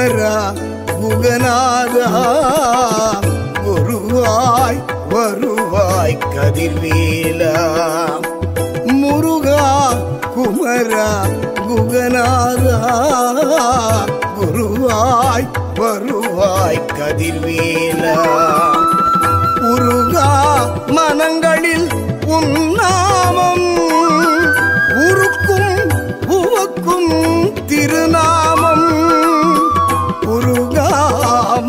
குமரா குகநாதா குருவாய் வருவாய் கதிர்வேலா முருகா குமரா குகநாதா குருவாய் வருவாய் கதிர்வேலா உருகா மனங்களில் உன்னாமம் உருக்கும் உவக்கும் திருநாமம் உருகா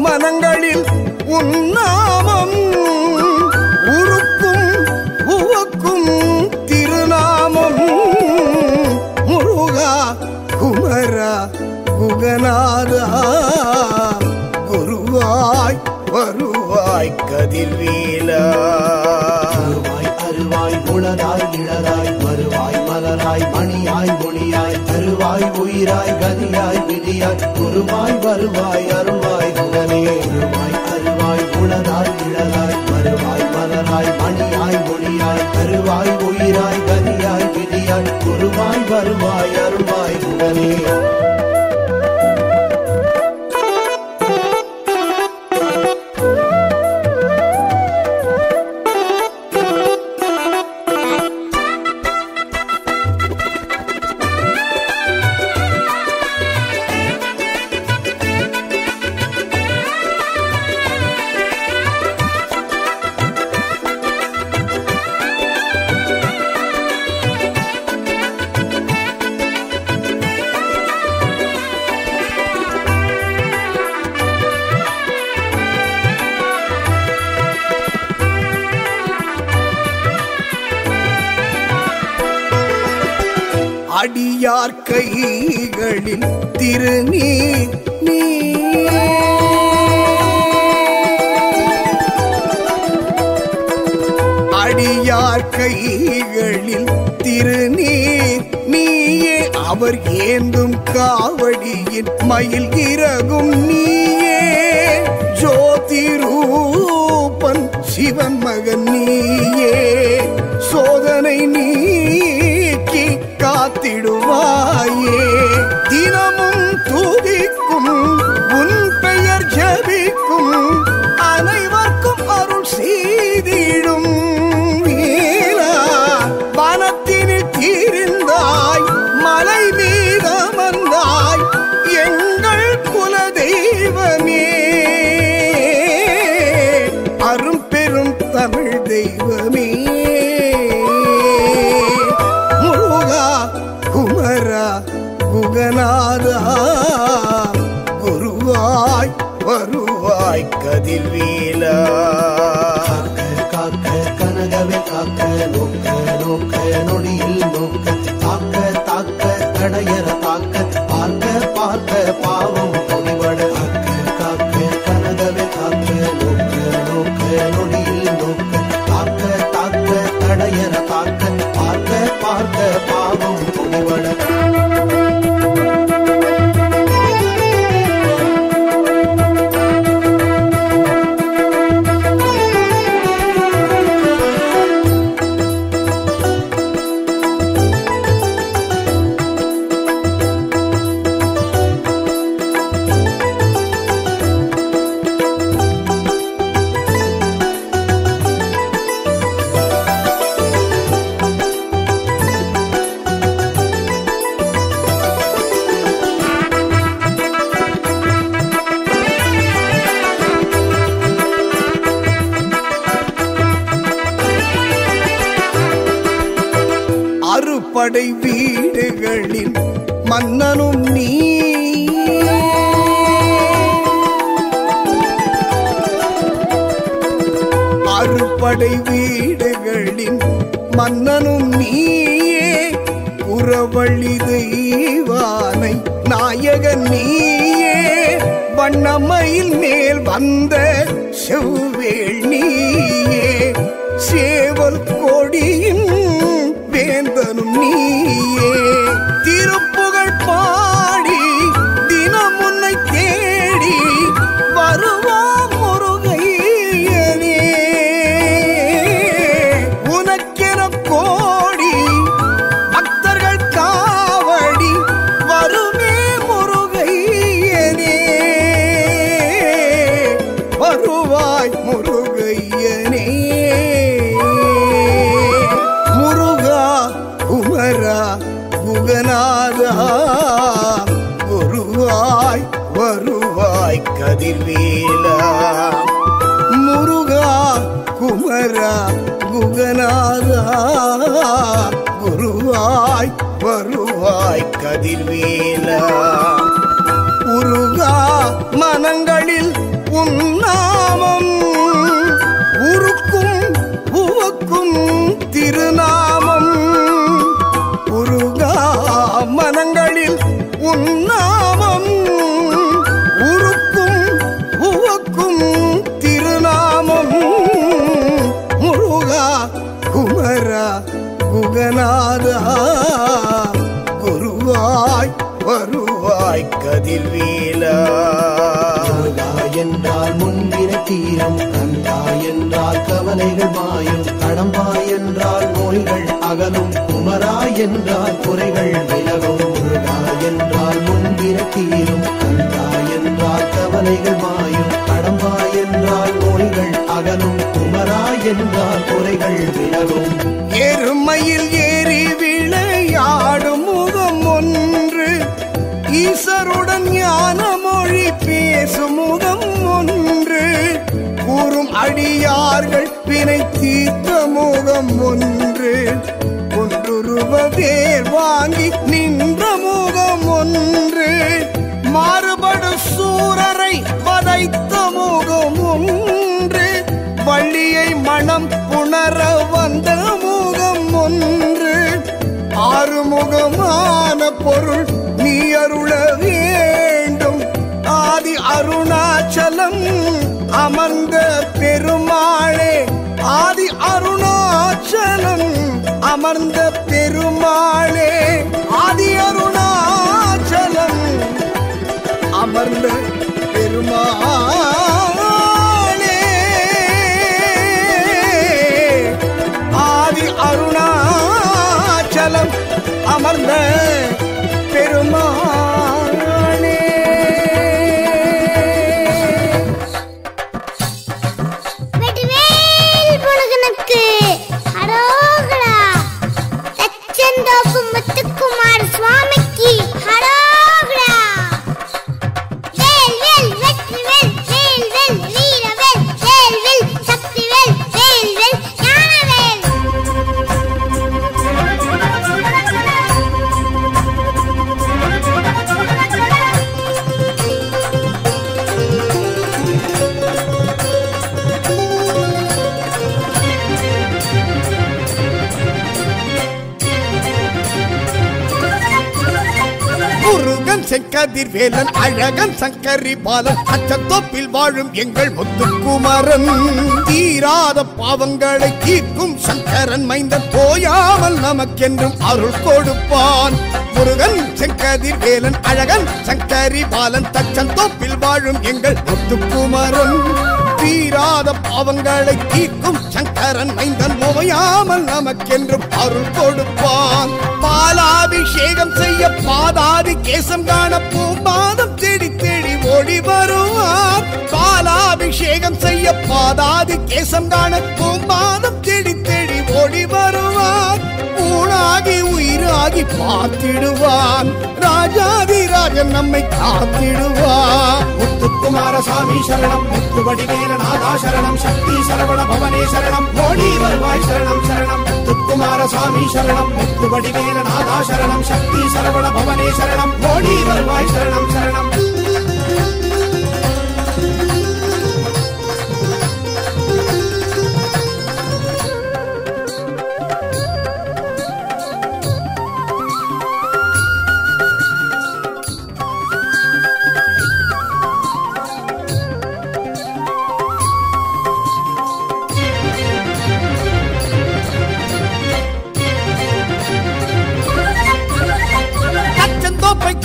மனங்களில் உன்னாமம் உருக்கும் உவக்கும் திருநாமம் முருகா குமரா குகநாதா குருவாய் வருவாய் கதிர்வேலா அருவாய் அருவாய் குணராய் இளராய் வருவாய் மலராய் மணியாய் மொழியாய் தருவாய் உயிராய் கதியாய் விதியாய் குருவாய் வருவாய் அருள்வாய் குகனே அருவாய் அருவாய் குணராய் இளராய் வருவாய் மலராய் மணியாய் மொழியாய் தருவாய் உயிராய் கதியாய் விதியாய் குருவாய் வருவாய் அருள்வாய் குகனே அடியார் கைகளில் திருநீர் நீ அடியார் கைகளில் திருநீர் நீயே அவர் ஏந்தும் காவடியின் மயில் இறகும் நீயே ஜோதி ரூபன் சிவன் மகன் நீயே சோதனை நீக்கி காத்திடுவாயே தினமும் துதிக்கும் உன் பெயர் ஜபிக்கும் அனைவருக்கும் அருள் செய்திடும் வனத்தினில் தீர்ந்தாய் மலை மீதமர்ந்தாய் எங்கள் குல தெய்வமே அரும் பெரும் தமிழ் தெய்வமே குமரா குகநாதா குருவாய் வருவாய் கதிர்வேலா காக்க கனகவே காக்க நோக்க நோக்க நொடியில் நோக்க தாக்க தாக்க தடையற தாக்க பார்க்க பார்க்க பாவம் பொடிபட காக்க கனகவே காக்க நோக்க நோக்க நொடியில் நோக்க தாக்க தாக்க தடையற தாக்க பார்க்க பார்க்க பாவம் பொடிபட அறுபடை வீடுகளின் மன்னனும் நீ அறுபடை வீடுகளின் மன்னனும் நீயே புறவழி தெய்வானை நாயகன் நீயே வண்ணமயில் மேல் வந்த செவ்வேள் நீயே சேவல் கொடியின் வேந்தனும் நீயே திருப்புகழ் பாடி தினம் உன்னை தேடி வருவாம் முருகையனே உனக்கென கோடி பக்தர்கள் காவடி வருமே முருகையனே வருவாய் கதிர்வேலா. முருகா குமரா குகநாதா குருவாய் வருவாய் கதிர்வேலா. உருகா மனங்களில் உன்னாமம் உருக்கும் உவக்கும் திருநாமம். உருகா மனங்களில் உன்னாமம் உருக்கும் உவக்கும் திருநாமம். முருகா குமரா குகநாதா குருவாய் வருவாய் கதிர்வேலா. முருகா என்றால் முன்பின தீரம், கந்தா என்றால் கவலைகள் மாயும், கடம்பா என்றால் நோய்கள் அகலும், குமரா என்றால் குறைகள் விலகும். முருகா என்றால் முன்பின தீரும், கந்தா என்றால் கவலைகள் மாயும், கடம்பா என்றால் நோய்கள் அகலும், குமரா என்றால் குறைகள் விலகும். எருமையில் ஏறி விளையாடும் முகம் ஒன்று, ஈசருடன் ஞான மொழி பேசும் முகம் ஒன்று, கூறும் அடியார்கள் வினை தீர்த்த முகம் ஒன்று, ஒன்றுருவ வேர் வாங்கி நின்ற முகம் ஒன்று, மாறுபடு சூரரை வதைத்த முகம் ஒன்று, வள்ளியை மனம் புணர வந்த முகம் ஒன்று, ஆறுமுகமான பொருள் நீ அருள வேண்டும். ஆதி அருணாச்சலம் அமர்ந்த பெருமாளே, ஆதி அருணாச்சலம் அமர்ந்த பெருமாளே, ஆதி அருணாச்சலம் அமர்ந்த பெருமாளே, ஆதி அருணாச்சலம் அமர்ந்த பெருமாளே. வெற்றிவேல் முருகனுக்கு ஹரோகரா. தச்சந்தோப்பு முத்துக்குமார சுவாமிக்கு ஹரோகரா. வேல் வேல் வெற்றிவேல், வேல் வேல் வீரவேல், வேல் வேல் சக்திவேல், வேல் வேல் ஞானவேல். முருகன் செங்கதிர்வேலன் அழகன் சங்கரி பாலன், அச்சத்தோப்பில் வாழும் எங்கள் முத்துக்குமரன், தீராத பாவங்களை தீர்க்கும் சங்கரன் மைந்தன், போயாமல் நமக்கென்றும் அருள் கொடுப்பான். முருகன் செங்கதிர்வேலன் அழகன் சங்கரி பாலன், தச்சந்தோப்பில் வாழும் எங்கள் முத்துக்குமரன், தீராத பாவங்களை தீர்க்கும் சங்கரன் மைந்தன், ஓயாமல் நமக்கென்றும் அருள் கொடுப்பான். பாலாபிஷேகம் செய்ய பாதாதி கேசம் காண பூபாதம் தேடி தேடி ஓடி வருவார். பாலாபிஷேகம் செய்ய பாதாதி கேசம் காண பூபாதம் தேடி தேடி ஓடி வருவார். ஊனாகி உயிராகி பார்த்திடுவான், ராஜாதி ராஜன் நம்மை காத்திடுவான். முத்துக்குமாரசாமி சரணம், முத்துவடிவேலநாதா சரணம், சக்தி சரவண பவனே சரணம், ஓடி வருவாய் சரணம் சரணம். முத்துக்குமாரசாமி சரணம், முத்துவடிவேலநாதா சரணம், சக்தி சரவண பவனே சரணம், ஓடி வருவாய் சரணம் சரணம்.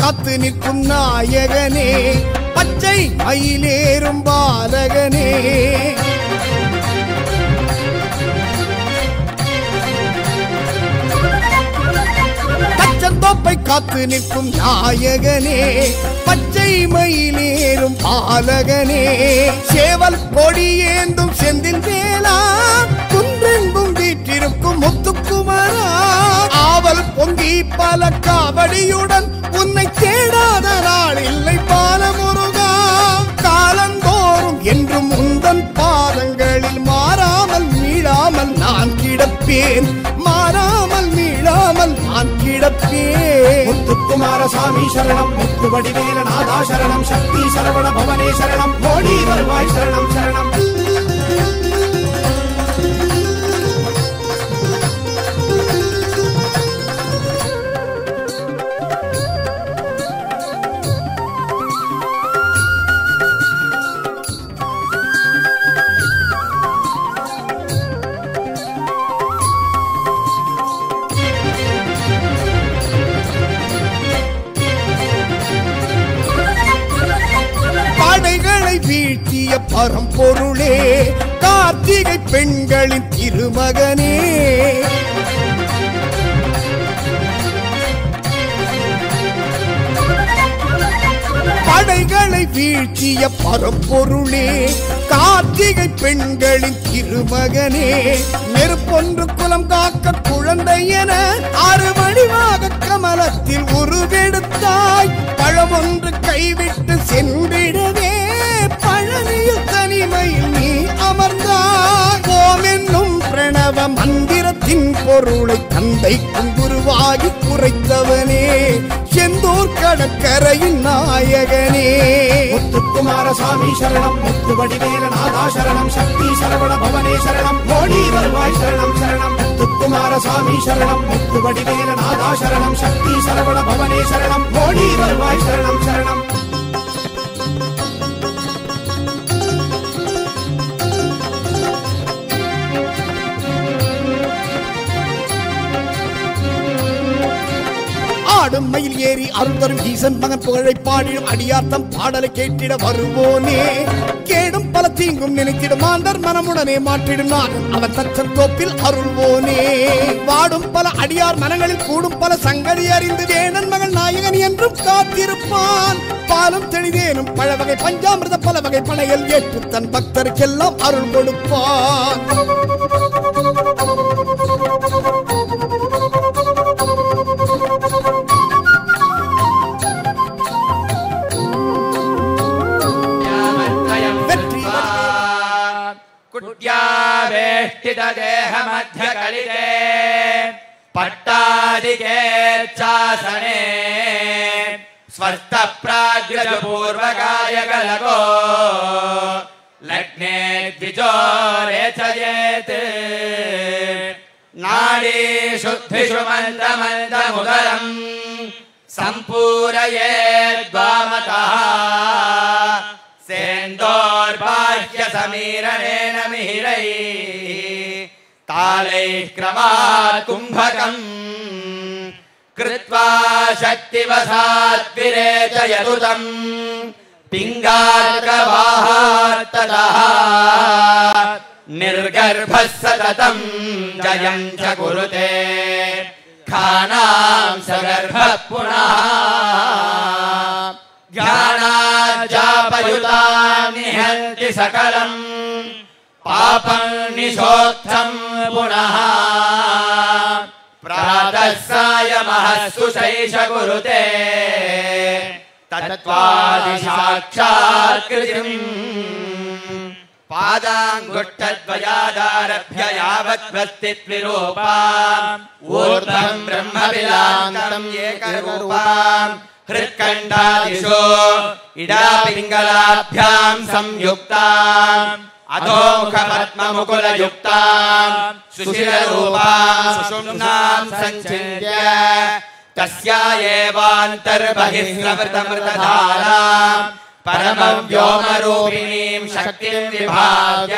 காத்து நிற்கும் நாயகனே, பச்சை மயிலேறும் பாலகனே, தச்சந்தோப்பை காத்து நிற்கும் நாயகனே, பச்சை மயிலேறும் பாலகனே, சேவல் கொடியேந்தும் செந்தில் வேலா, குன்றெங்கும் வீற்றிருக்கும் முத்துக்குமரா, ஆவல் பொங்கி பல காவடியுடன் உன்னை தேடாத நாள் இல்லை பாலமுருகா. கிடப்பேன், மாறாமல் மீளாமல் நான் கிடப்பேன். முத்துக்குமாரசாமி சரணம், முத்து வடிவேல நாதா சரணம், சக்தி சரவண பவனே சரணம், ஓடி வருவாய் சரணம் சரணம். படைகளை வீழ்த்திய பரம்பொருளே, கார்த்திகை பெண்களின் திருமகனே, படைகளை வீழ்த்திய பரம்பொருளே, கார்த்திகை பெண்களின் திருமகனே, நெருப்பொன்று குலம் காக்க குழந்தை என அறுவடிவாக கமலத்தில் உருவெடுத்தாய். பழமொன்று கைவிட்டு சென்றிடவே பழனியில் தனிமையில் நீ அமர்ந்தாய். ஓம் என்னும் பிரணவ மந்திரத்தின் பொருளை தந்தைக்கும் குருவாகி குறைத்தவனே, செந்தூர் கடற்கரையின் நாயகனே. முத்துக்குமாரசாமி சரணம், முத்து வடிவேல நாதா சரணம், சக்தி சரவண பவனே சரணம், ஓடி வருவாய் சரணம் சரணம். முத்துக்குமாரசாமி சரணம், முத்து வடிவேல நாதா சரணம், சக்தி சரவண பவனே சரணம், ஓடி வருவாய் சரணம் சரணம். ஆடும் மயில் ஏறி அருள் தரும் ஈசன் மகன் புகழை பாடிடும் அடியார்த்தம் பாடலை கேட்டிட வருவோனே. கேடும் பல தீங்கும் நினைத்திடும் மாந்தர் மனமுடனே மாற்றிடும் நானும் அவன் தச்சம் தோப்பில் அருள்வோனே. வாடும் பல அடியார் மனங்களில் கூடும் பல சங்கதி அறிந்து வேணன் மகள் நாயகன் என்றும் காத்திருப்பான். பாலும் தெளிதேனும் பழவகை பஞ்சாமிர்த பல வகை பனைகள் ஏற்று தன் பக்தருக்கெல்லாம் அருள் கொடுப்பான். कुट्यावेष्टितदेहमध्यकलिते पट्टादिकेच्छासने स्वस्थप्राग्रजपूर्वकायकलको लग्ने द्विजोरेचयेत् नाडी शुद्धिषु मन्दमन्दमुदरम् सम्पूरयेद्वामतः सेन्दोर्बाह्य समीरणेन मिहिरैः तालैः क्रमात् कुम्भकम् कृत्वा शक्तिवशात् विरेचयतुतम् पिङ्गार्कवाहात्ततः निर्गर्भः सततम् जयम् च कुरुते खानां सगर्भः पुनः ज्ञानाज्जापयुतां निहन्ति सकलम् पापं निशोत्थं पुनः प्रातः सायमः सुशैष कुरुते तत्त्वादिसाक्षात्कृतिम् पादाङ्गुष्ठद्वयादारभ्य यावद्वस्तित्विरूपाम् ऊर्ध्वं ब्रह्मविलान्तम् एकरूपाम् हृत्कण्ठादिषु इडापिङ्गलाभ्यां संयुक्ताम् अधोमुखपद्ममुकुलयुक्ताम् सुशिररूपां सुषुम्नां सञ्चिन्त्य तस्या एवान्तर्बहिर्प्रवृतमृतधाराम् परमव्योमरूपिणीं शक्तिं विभाव्य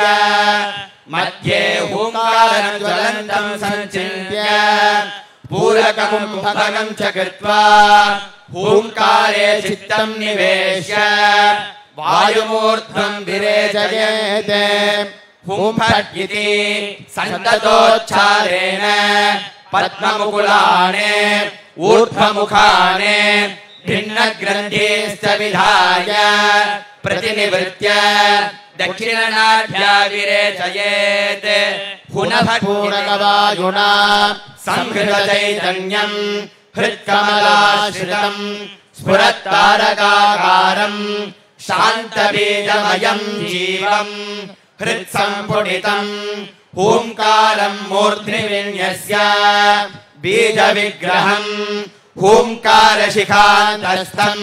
मध्ये हूङ्कारं ज्वलन्तं सञ्चिन्त्य पूरकं कुम्भकं च कृत्वा हूङ्कारे चित्तं निवेश्य वायुमूर्ध्वं विरेचयेत् हुंफट् इति सन्ततोच्चारेण पद्ममुकुलाने ऊर्ध्वमुखाने भिन्नग्रन्थीश्च विधाय प्रतिनिवृत्य दक्षिणनाभ्या विरेचयेत् हुनभट्पूरकवायुना संहृतचैतन्यम् हृत्कमलाश्रितम् स्फुरत्तारकाकारम् शान्तबीजमयम् जीवम् हृत्सम्पुटितम् हूंकारं मूर्ध्नि विन्यस्य बीजविग्रहं हूंकारशिखान्तस्थं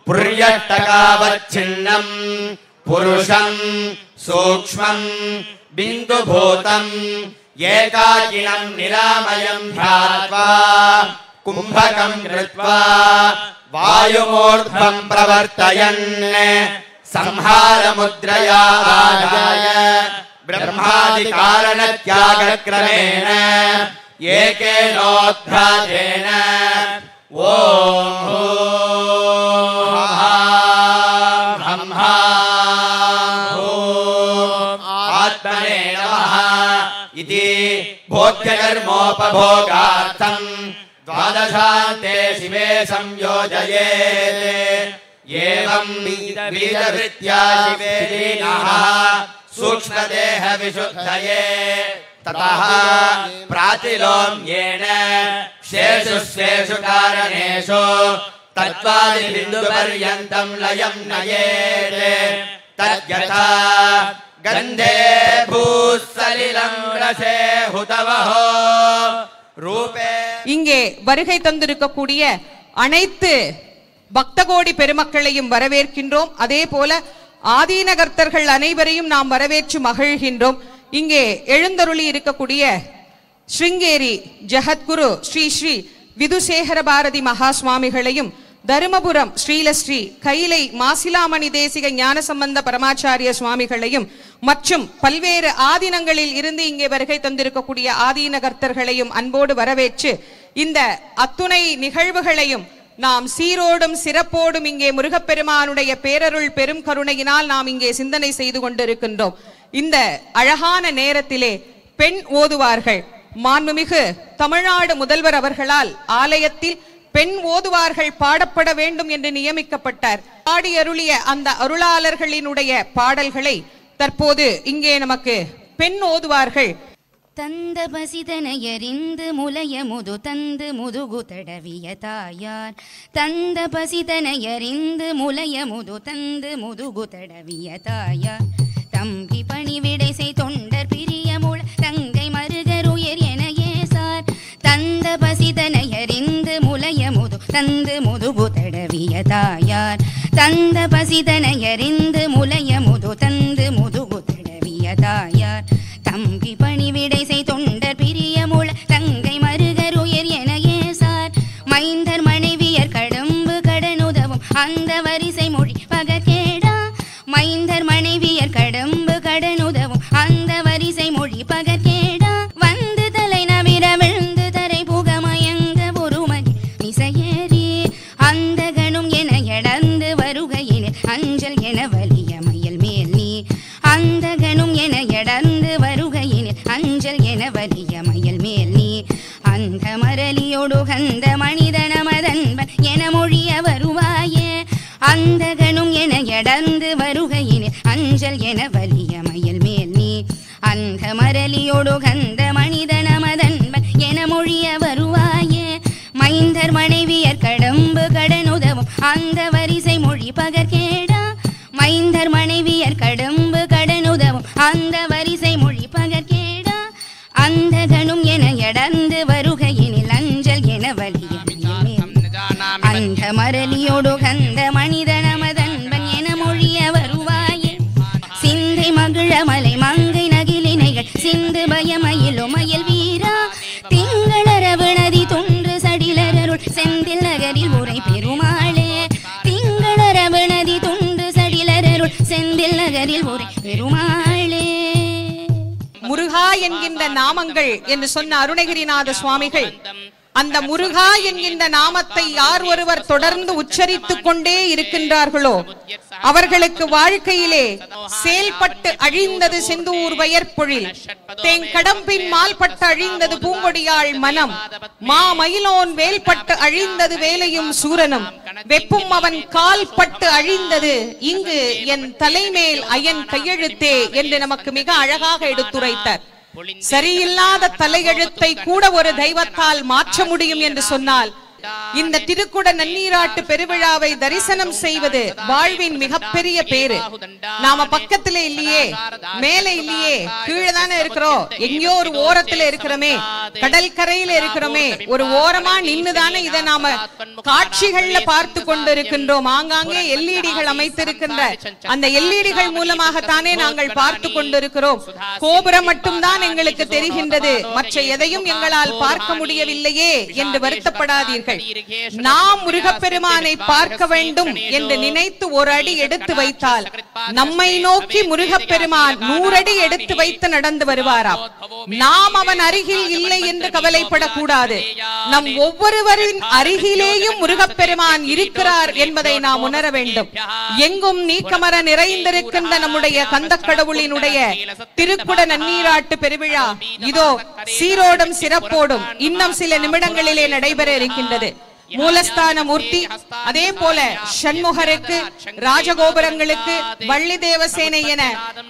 पुर्यट्टकावच्छिन्नं पुरुषं सूक्ष्मं बिन्दुभूतं एकाकिनं निरामयं ध्यात्वा कुम्भकं कृत्वा वायुमूर्ध्वं प्रवर्तयन् संहारमुद्रया आदाय ब्रह्मादिकारणत्यागक्रमेण एकेनोद्घातेन ॐ ब्रह्मा आत्मने नमः इति भोग्यकर्मोपभोगार्थं द्वादशान्ते शिवे संयोजयेत् एवं बीजवृत्त्या शिवेनः सूक्ष्मदेह विशुद्धये ततः प्रातिलोम्येन शेषु स्वेषु कारणेषु तत्त्वादिबिन्दुपर्यन्तं लयं नयेत् तद्यथा गन्धे भूसलिलं रसे हुतवहो रूपे இங்கே வருகை தந்திருக்கக்கூடிய அனைத்து பக்தகோடி பெருமக்களையும் வரவேற்கின்றோம். அதே போல ஆதீனகர்த்தர்கள் அனைவரையும் நாம் வரவேற்று மகிழ்கின்றோம். இங்கே எழுந்தருளி இருக்கக்கூடிய ஸ்ருங்கேரி ஜெகத்குரு ஸ்ரீ ஸ்ரீ விதுசேகர பாரதி மகா சுவாமிகளையும் தருமபுரம் ஸ்ரீலஸ்ரீ கைலை மாசிலாமணி தேசிக ஞான சம்பந்த பரமாச்சாரிய சுவாமிகளையும் மற்றும் பல்வேறு ஆதீனங்களில் இருந்து இங்கே வருகை தந்திருக்கக்கூடிய ஆதீனகர்த்தர்களையும் அன்போடு வரவேற்று இந்த அத்துணை நிகழ்வுகளையும் நாம் சீரோடும் சிறப்போடும் இங்கே முருகப்பெருமானுடைய பேரருள் பெரும் கருணையினால் நாம் இங்கே சிந்தனை செய்து கொண்டிருக்கின்றோம். இந்த அழகான நேரத்திலே பெண் ஓதுவார்கள் மாண்புமிகு தமிழ்நாடு முதல்வர் அவர்களால் ஆலயத்தில் பெண் ஓதுவார்கள் பாடப்பட வேண்டும் என்று நியமிக்கப்பட்டார். பாடி அருளிய அந்த அருளாளர்களினுடைய பாடல்களை தற்போது இங்கே நமக்கு பெண் ஓதுவார்கள் தந்த பசிதனையறிந்து முலைய முது தந்து முதுகு தடவிய தாயார் தந்த பசிதனையறிந்து முலைய முது தந்து முதுகு தடவிய தாயார் தம்பி பணிவிடை செய் தொண்டர் பிரிய முழ தங்கை மருகருயர் என ஏசார் தந்த பசிதனையறிந்து முலைய முது தந்து முதுகு தடவிய தாயார் தந்த பசிதனையறிந்து முலைய முது தந்து முதுகு தடவிய தாயார் தம்பி பணிவிடை செய் தொண்டர் பிரிய முழ தங்கை மருகருயர் என ஏசார் மைந்தர் மனைவியர் கடம்பு கடனுதவும் அந்த வரிசை மொழி பகக்கேடா மைந்தர் மனைவியர் கடம்பு கடனுதவும் அந்த வரிசை மொழி பகக்கேடா வந்து தலை நவிர விழுந்து தரை புகமயங்க ஒருமதி மிசையேறி அந்த கணும் என எடந்து வருகையில் அஞ்சல் என வலிய மயில் மேல் நீ அந்த கணும் என எடந்து வருகையில் அஞ்சல் என வலிய மயில் மேல் நீ அந்த மரலியோடு கந்த மனிதனமதன்பன் என மொழிய வருவாயே அந்த கணும் என எடந்து வருகையில் அஞ்சல் என வலிய மயில் மேல் நீ அந்த மரலியோடு கந்த மனிதனமதன்பன் என மொழிய வருவாயே மைந்தர் மனைவியர் கடம்பு கடனுதவும் அந்த வரிசை மொழி பகற்கேடா மைந்தர் மனைவியர் கடம்பு கடனுதவும் அந்த வரிசை மொழி பகற்கேடா அந்த கணும் என எடந்து வருகையினில் அஞ்சல் என வலிய அந்த மரலியோடு கந்த மனிதனமதன்பன் என மொழிய வருவாயே சிந்தை மகிழ மலை மங்கை நகிலினைகள் சிந்து பயமயிலும் மயில் வீரா திங்களரவு நதி தொன்று சடிலரருள் செந்தில் நகரில் உரை பெருமாளே திங்களரவு நதி தொன்று சடிலரருள் செந்தில் நகரில் உரை பெருமாளே. முருகா என்கின்ற நாமங்கள் என்று சொன்ன அருணகிரிநாத சுவாமிகள் அந்த முருகா என்கின்ற நாமத்தை யார் ஒருவர் தொடர்ந்து உச்சரித்துக் கொண்டே இருக்கின்றார்களோ அவர்களுக்கு வாழ்க்கையிலே செயல்பட்டு அழிந்தது செந்தூர் வயற்பொழில் தேங்கடம்பின் மால்பட்டு அழிந்தது பூங்கொடியாள் மனம் மா மயிலோன் வேல்பட்டு அழிந்தது வேலையும் சூரனும் வெப்பும் அவன் கால் பட்டு அழிந்தது இங்கு என் தலைமேல் அயன் கையெழுத்தே என்று நமக்கு மிக அழகாக எடுத்துரைத்தார். சரியில்லாத தலையெழுத்தை கூட ஒரு தெய்வத்தால் மாற்ற முடியும் என்று சொன்னால் இந்த திருக்குட நன்னீராட்டு பெருவிழாவை தரிசனம் செய்வது வாழ்வின் மிகப்பெரிய பேரு. நாம பக்கத்துல இல்லையே, மேல இல்லையே, கீழே தானே இருக்கிறோம். எங்கேயோ ஒரு ஓரத்துல இருக்கிறோமே, கடல் கரையில இருக்கிறோமே, ஒரு ஓரமா நின்னுதானே இதை நாம காட்சிகள்ல பார்த்து கொண்டு இருக்கின்றோம். ஆங்காங்கே எல்இடிகள் அமைத்திருக்கின்ற அந்த எல்இடிகள் மூலமாகத்தானே நாங்கள் பார்த்து கொண்டிருக்கிறோம். கோபுரம் மட்டும்தான் எங்களுக்கு தெரிகின்றது, மற்ற எதையும் எங்களால் பார்க்க முடியவில்லையே என்று வருத்தப்படாதீர்கள். நாம் முருகப்பெருமானை பார்க்க வேண்டும் என்று நினைத்து ஒரு அடி எடுத்து வைத்தால் நம்மை நோக்கி முருகப்பெருமான் 100 அடி எடுத்து வைத்து நடந்து வருவாராம். நாம் அவன் அருகில் இல்லை என்று கவலைப்படக்கூடாது. நம் ஒவ்வொருவரின் அருகிலேயும் முருகப்பெருமான் இருக்கிறார் என்பதை நாம் உணர வேண்டும். எங்கும் நீக்கமர நிறைந்திருக்கின்ற நம்முடைய கந்தக்கடவுளினுடைய திருக்குட நன்னீராட்டு பெருவிழா இதோ சீரோடும் சிறப்போடும் இன்னும் சில நிமிடங்களிலே நடைபெற இருக்கின்றது. மூலஸ்தான மூர்த்தி, அதே போல சண்முகருக்கு, ராஜகோபுரங்களுக்கு, வள்ளி தேவசேனை என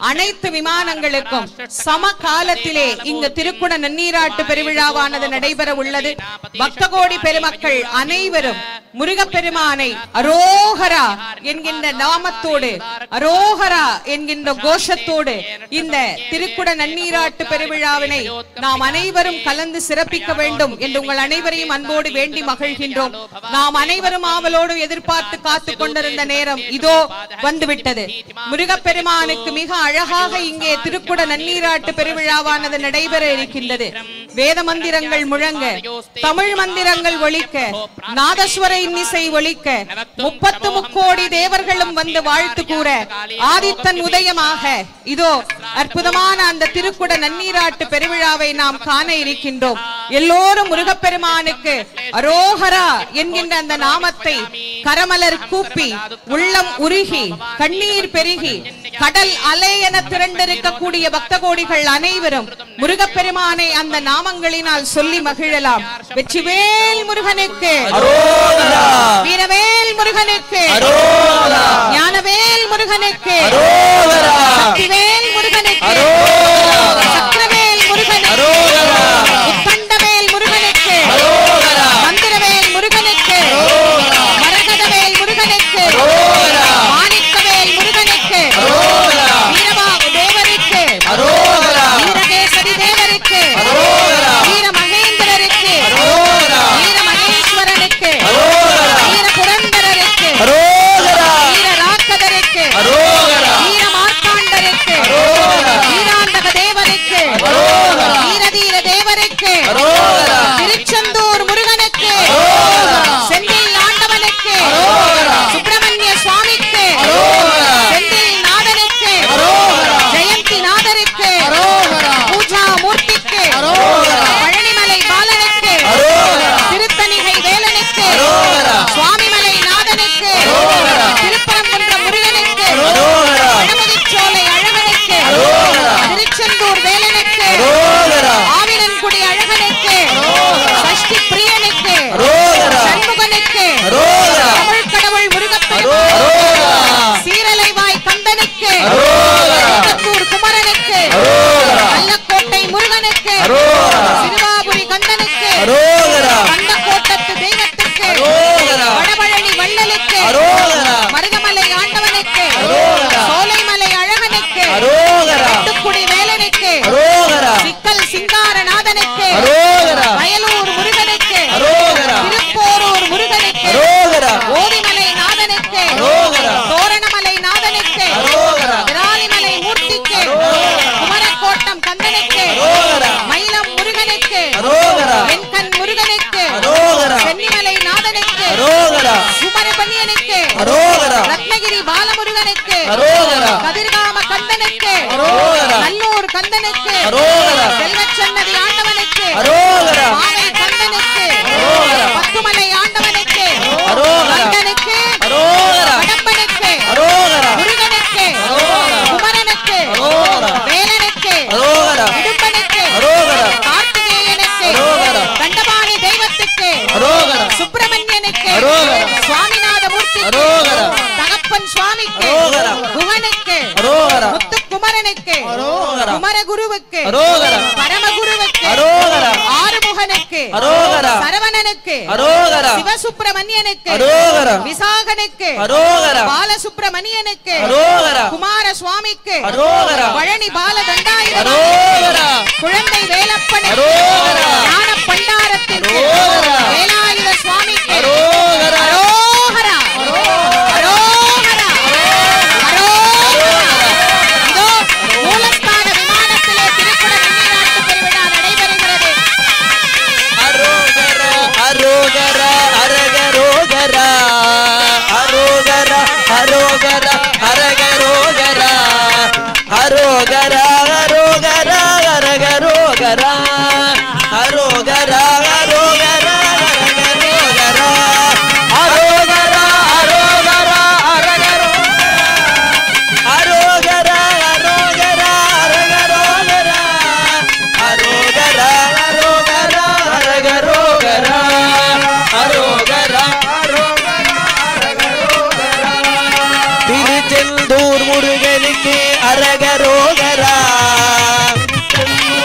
அனைத்து விமானங்களுக்கும் சம காலத்திலே இங்கு திருக்குட நன்னீராட்டு பெருவிழாவானது நடைபெற உள்ளது. பக்த கோடி பெருமக்கள் அனைவரும் முருகப்பெருமானை அரோகரா என்கின்ற நாமத்தோடு, அரோகரா என்கின்ற கோஷத்தோடு இந்த திருக்குட நன்னீராட்டு பெருவிழாவினை நாம் அனைவரும் கலந்து சிறப்பிக்க வேண்டும் என்று உங்கள் அனைவரையும் அன்போடு வேண்டி மகிழ்கின்றோம். நாம் அனைவரும் ஆவலோடு எதிர்பார்த்து காத்து கொண்டிருந்த நேரம் இதோ வந்துவிட்டது. முருகப்பெருமானுக்கு மிக அழகாக இங்கே திருக்குட நன்னீராட்டு பெருவிழாவானது நடைபெற இருக்கின்றது. வேத மந்திரங்கள் முழங்க, தமிழ் மந்திரங்கள் ஒலிக்க, நாதஸ்வர இன்னிசை ஒலிக்க, 33 தேவர்களும் வந்து வாழ்த்து கூற, ஆதித்தன் உதயமாக இதோ அற்புதமான அந்த திருக்குட நன்னீராட்டு பெருவிழாவை நாம் காண இருக்கின்றோம். எல்லோரும் முருகப்பெருமானுக்கு அரோகரா என்கின்ற அந்த நாமத்தை கரமலர் கூப்பி, உள்ளம் உருகி, கண்ணீர் பெருகி, கடல் அலை என திரண்டிருக்கக்கூடிய பக்த கோடிகள் அனைவரும் முருகப்பெருமானை அந்த நாமங்களினால் சொல்லி மகிழலாம். வெற்றிவேல் முருகனுக்கு, வீரவேல் முருகனுக்கு, ஞானவேல் முருகனுக்கு, சக்திவேல் முருகனுக்கு, சக்கரவேல் முருகனுக்கு, உத்தண்டவேல் முருகனுக்கு, மந்திரவேல் முருகனுக்கு, மரகதவேல் முருகனுக்கு, மாணிக்கவேல் முருகனுக்கு, வீரபாகு தேவருக்கு, வீரகேசரி தேவருக்கு, வீர மகேந்திரருக்கு, வீர மகேஸ்வரனுக்கு, வீர புரந்தரருக்கு, வீர ராக்கதருக்கு, வீர மார்த்தாண்டருக்கு, வீராண்டக தேவருக்கு, வீரதீர தேவருக்கு, திருச்செந்தூர் முருகனுக்கு, செந்தில் ஆண்டவனுக்கு, சுப்பிரமணிய சுவாமிக்கு, செந்தில் நாதனுக்கு, ஜெயந்தி நாதருக்கு, பூஜா மூர்த்திக்கு, பழனிமலை பாலனுக்கு, திருத்தணிகை வேலனுக்கு, சுவாமிமலை நாதனுக்கு, திருப்பரங்குன்ற முருகனுக்கு, வடமுதிச்சோலை அழகனுக்கு, திருச்செந்தூர் வேலனுக்கு, ஆவினன்குடி அழகனுக்கு, சஷ்டி பிரியனுக்கு, சண்முகனுக்கு, தமிழ் கடவுள் முருகப்பெருமான், சீரலைவாய் கந்தனுக்கு, திருத்தூர் குமரனுக்கு, அல்லக்கோட்டை முருகனுக்கு, சிறுவாபுரி கந்தனுக்கு, கந்தக்கோட்டத்து தெய்வத்துக்கு, வடபழனி வள்ளலுக்கு, மருதமலை ஆண்டவனுக்கு, சோலைமலை அழகனுக்கு, எட்டுக்குடி வேலனுக்கு, சிக்கல் சிங்காரநாதனுக்கு, வயலூர் முருகனுக்கு, திருப்போரூர் முருகனுக்கு, ஓதிமலை நாதனுக்கு, தோரணமலை நாதனுக்கு, விராலிமலை மூர்த்திக்கு, குமரக்கோட்டம் கந்தனுக்கு, மயிலம் முருகனுக்கு, வெண்கண் முருகனுக்கு, சென்னிமலை நாதனுக்கு, சுமரபன்னியனுக்கு, ரத்னகிரி பாலமுருகனுக்கு, கதிர்காம கந்தனுக்கு, நல்லூர் கந்தனுக்கு, செல்வச்சன்னதி ஆண்டவனுக்கு, மாலை கந்தனுக்கு, பத்துமலை ஆண்டவனுக்கு, கந்தனுக்கு, கடம்பனுக்கு, முருகனுக்கு, குமரனுக்கு, வேலனுக்கு, இடும்பனுக்கு, கார்த்திகேயனுக்கு, தண்டபாணி தெய்வத்துக்கு, சுப்பிரமணியனுக்கு, சுவாமிநாத மூர்த்திக்கு, தகப்பன் சுவாமிக்கு, குகனுக்கு, முத்துக்குமரனுக்கு, குமரகுருவுக்கு, பரமகுருவுக்கு, ஆறுமுகனுக்கு, சரவணனுக்கு, அரோகரா. சிவசுப்பிரமணியனுக்கு அரோகரா. விசாகனுக்கு அரோகரா. பாலசுப்பிரமணியனுக்கு அரோகரா. குமார சுவாமிக்கு அரோகரா. பழனி பாலதண்டாயுதம் அரோகரா. குழந்தை வேலப்பனுக்கு அரோகரா. ஞான பண்டாரத்திற்கு அரோகரா. வேலாயுத சுவாமிக்கு அரோகரா. அரோகரா. அரோகரா. அரோகரா. இதோ மூலஸ்தான விமானத்திலே திருக்குட வெண்ணீராட்டு பெருவிழா நடைபெறுகிறது. அரோகரா. அரோகரா. அரகரோகரா. அரோகரா. அரோகரா. அரகரோகரா. அரோகரா. அரோகரா. அரகரோகரா. அரோகரா. அரோகரா. அரகரோகரா. அரோகரா. அரோகரா. அரகரோகரா. அரோகரா. அரோகரா. அரகரோகரா. அரோகரா. அரோகரா. அரகரோகரா. அரோகரா. அரோகரா. அரகரோகரா. திருச்செந்தூர் முருகனுக்கு அரகரோகரா.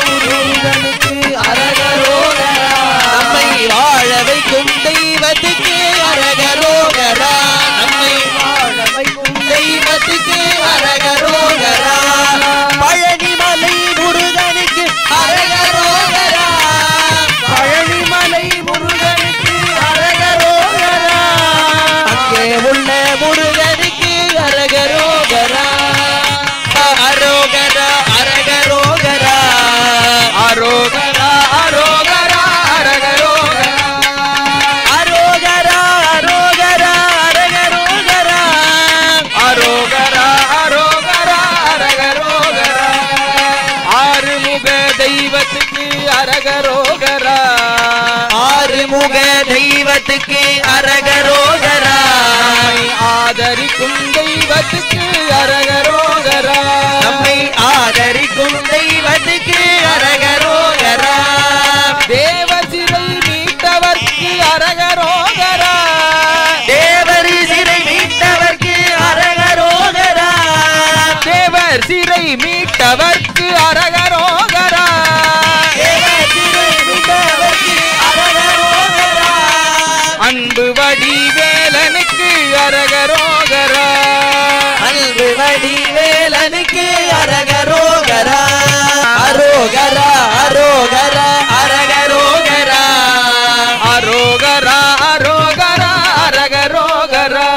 முருகனுக்கு அரகரோகரா. நம்மை வாழ வைக்கும் தெய்வத்துக்கு அரகரோகரா. நம்மை வாழ வைக்கும் தெய்வத்துக்கு அரகரோகரா. பழனிமலை முருகனுக்கு அரகரோகரா. பழனிமலை முருகனுக்கு அரகரோகரா. அங்கே உள்ள முருகனுக்கு அரகரோகரா. அரோகரா. அரகரோகரா. அரோகரா. அரோகரா. அரகரோகரா. அரோகரா. அரோகரா. அரகரோகரா. அரோகரா. அரோகரா. அரகரோகரா. ஆறுமுக தெய்வத்துக்கு அரகரோகரா. ஆறுமுக தெய்வத்துக்கு அரகரோகரா. ஆதரிக்கும் தெய்வத்துக்கு அரகரோகரா. நம்மை ஆதரிக்கும் தெய்வத்துக்கு அரகரோகரா. தேவசிறை மீட்டவர்க்கு அரகரோகரா. தேவர் சிறை மீட்டவர்க்கு அரகரோகரா. தேவர் சிறை மீட்டவர்க்கு அரகரோகரா. தேவர் சிறை மீட்டவர்க்கு அரகரோகரா. அன்பு வடிவேலனுக்கு அரகரோகரா. அன்பு வடிவேலனுக்கு அரகரோகரா. அரோகரா. அரோகரா. அரகரோகரா. அரோகரா. அரோகரா. அரகரோகரா.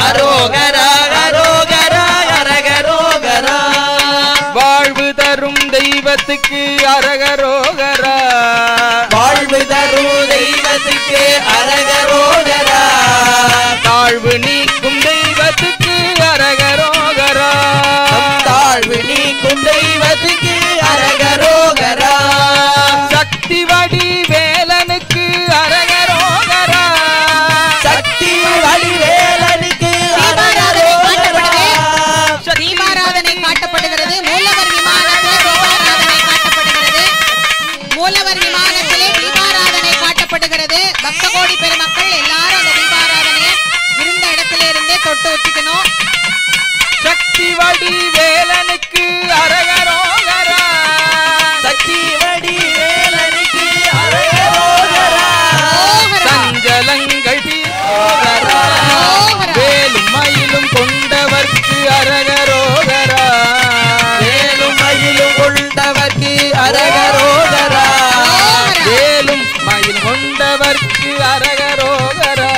அரோகரா. அரோகரா. அரகரோகரா. வாழ்வு தரும் தெய்வத்துக்கு அரகரோகரா. வாழ்வு தரும் தெய்வத்துக்கு அரகரோகரா. தாழ்வு நீக்கும் தெய்வத்துக்கு அரகரோகரா. தாழ்வு நீக்கும் தெய்வத்துக்கு அரகரோகரா. சக்தி வடிவேலனுக்கு அரகரோகரா. சக்தி வடிவேலனுக்கு அரகரோகரா. தீபாராதனை காட்டப்படுகிறது. மூலவர் விமானத்திலே தீபாராதனை காட்டப்படுகிறது. மூலவர் விமானத்திலே தீபாராதனை காட்டப்படுகிறது. பக்த கோடி பெருமக்கள் எல்லாரும் அந்த தீபாராதனையை இருந்த இடத்துல இருந்தே தொட்டு வச்சுக்கணும். சக்தி வடிவேலனுக்கு அரகரோகரா. சக்தி வடிவேலனுக்கு அரகரோகரா. சஞ்சலங்கள் தீரோகரா. வேலும் மயிலும் கொண்டவர்க்கு அரகரோகரா. வேலும் மயிலும் கொண்டவர்க்கு அரகரோகரா. வேலும் மயில் கொண்டவர்க்கு அரகரோகரா.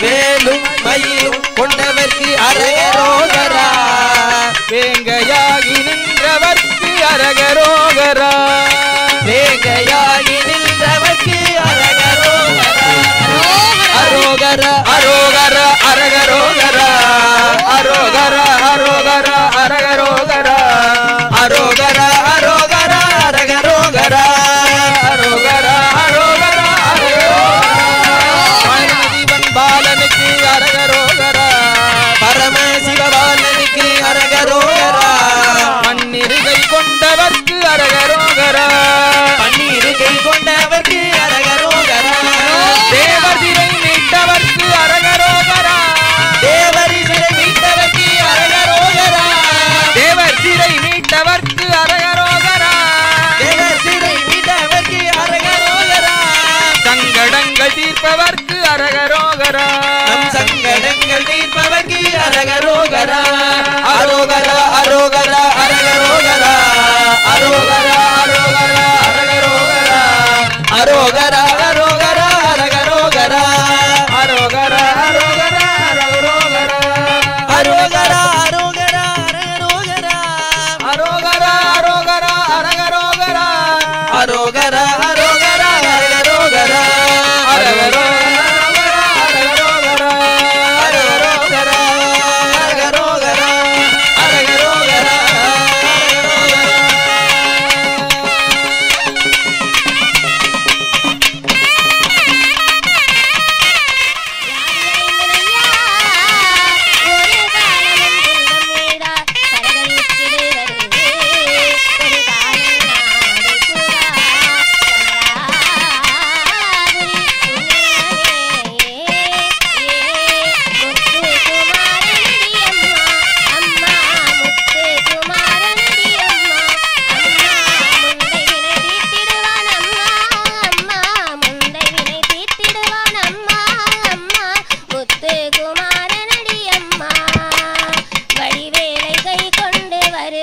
வேலும் மயிலும் கொண்டவர்க்கு அரகரோகரா. வேங்கை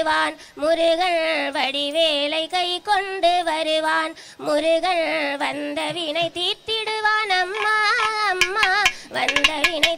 வருவான் முருகன் வடிவேலை கை கொண்டு வருவான் முருகன் வந்த வினை தீர்த்திடுவான் அம்மா அம்மா வந்த வினை